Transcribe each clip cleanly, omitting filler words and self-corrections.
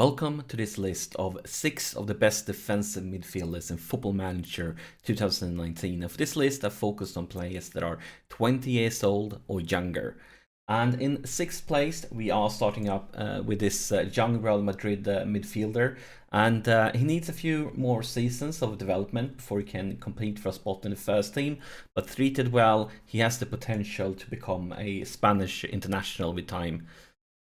Welcome to this list of 6 of the best defensive midfielders in Football Manager 2019. And for this list, I focused on players that are 20 years old or younger. And in 6th place, we are starting up with this young Real Madrid midfielder. And he needs a few more seasons of development before he can compete for a spot in the first team. But treated well, he has the potential to become a Spanish international with time.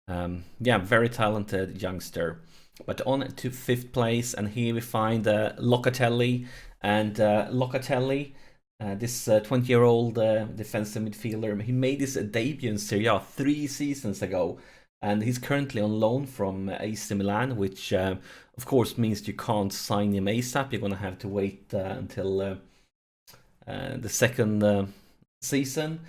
Yeah, very talented youngster. But on to 5th place, and here we find Locatelli. And Locatelli, this 20-year-old defensive midfielder, he made his debut in Serie A 3 seasons ago. And he's currently on loan from AC Milan, which of course means you can't sign him ASAP. You're going to have to wait until the second season.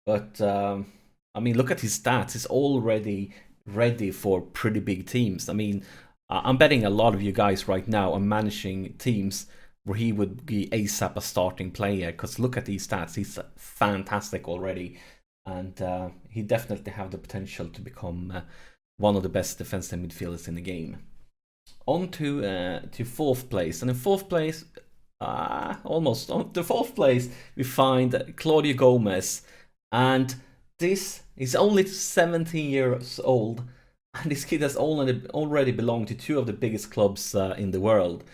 But I mean, look at his stats. He's already ready for pretty big teams. I mean, I'm betting a lot of you guys right now are managing teams where he would be ASAP a starting player, because look at these stats. He's fantastic already. And he definitely have the potential to become one of the best defensive midfielders in the game. On to 4th place. And in 4th place, almost on to 4th place, we find Claudio Gomez. And this is only 17 years old, and this kid has already belonged to 2 of the biggest clubs in the world.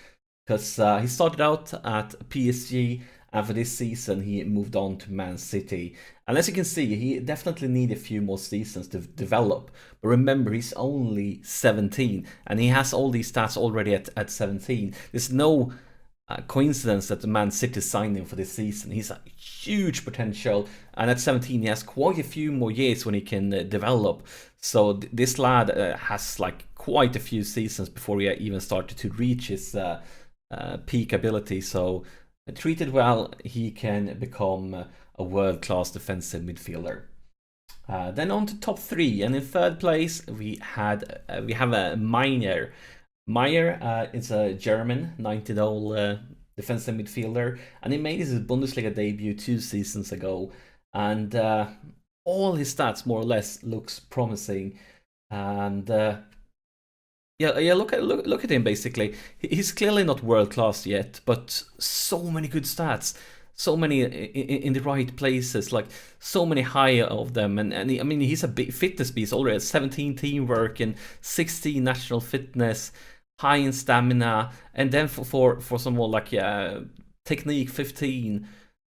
Because he started out at PSG, and for this season he moved on to Man City. And as you can see, he definitely needs a few more seasons to develop. But remember, he's only 17, and he has all these stats already at 17. There's no coincidence that the Man City signed him for this season. He's a huge potential, and at 17 he has quite a few more years when he can develop. So this lad has like quite a few seasons before he even started to reach his peak ability. So treated well, he can become a world-class defensive midfielder. Then on to top 3, and in 3rd place we have a Meyer. Meyer is a German 19-year-old defensive midfielder, and he made his Bundesliga debut 2 seasons ago. And all his stats more or less looks promising. And yeah, look at him basically. He's clearly not world class yet, but so many good stats. So many in the right places, like so many high of them, and I mean he's a big fitness beast already. 17 teamwork and 16 national fitness, high in stamina, and then for some more like technique 15,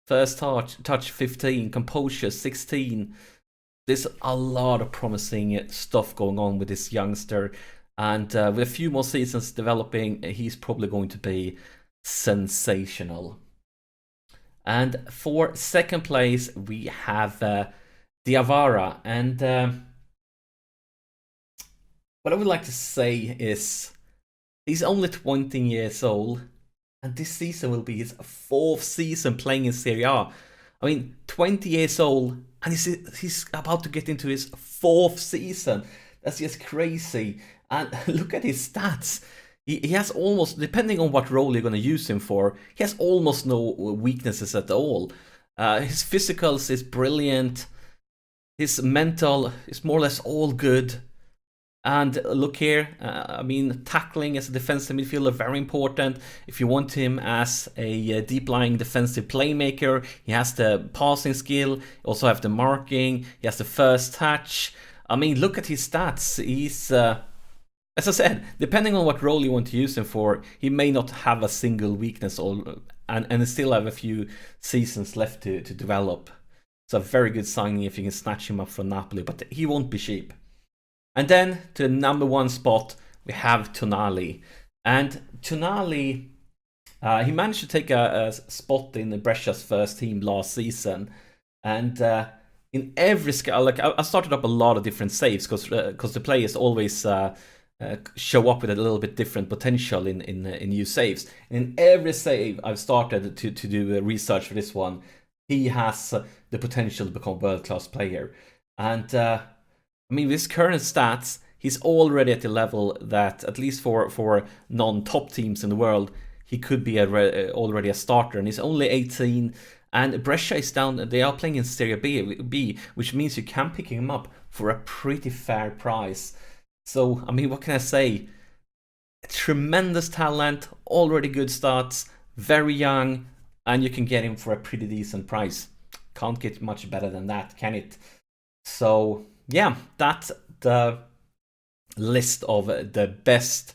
first touch 15, composure 16. There's a lot of promising stuff going on with this youngster, and with a few more seasons developing, he's probably going to be sensational. And for 2nd place, we have the Avera. And what I would like to say is he's only 20 years old, and this season will be his 4th season playing in Serie A. I mean, 20 years old, and he's about to get into his 4th season. That's just crazy. And look at his stats. He has almost, depending on what role you're going to use him for, he has almost no weaknesses at all. His physicals is brilliant. His mental is more or less all good. And look here, I mean, tackling as a defensive midfielder, very important. If you want him as a deep-lying defensive playmaker, he has the passing skill, he also have the marking, he has the first touch. I mean, look at his stats. He's... as I said, depending on what role you want to use him for, he may not have a single weakness and still have a few seasons left to develop. It's a very good signing if you can snatch him up from Napoli, but he won't be cheap. And then to the number 1 spot, we have Tonali. And Tonali, he managed to take a spot in Brescia's first team last season. And in every scale, like I started up a lot of different saves because the players always... show up with a little bit different potential in new saves. And in every save I've started to do research for this one, he has the potential to become a world-class player. And I mean, with his current stats, he's already at the level that, at least for non-top teams in the world, he could be already a starter. And he's only 18, and Brescia is down, they are playing in Serie B, which means you can pick him up for a pretty fair price. So, I mean, what can I say? tremendous talent, already good stats, very young, and you can get him for a pretty decent price. Can't get much better than that, can it? So yeah, that's the list of the best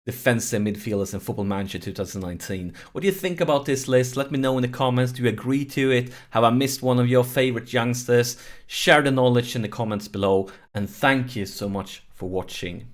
defensive midfielders in Football Manager 2019. What do you think about this list? Let me know in the comments. Do you agree to it? Have I missed one of your favorite youngsters? Share the knowledge in the comments below, and thank you so much for watching.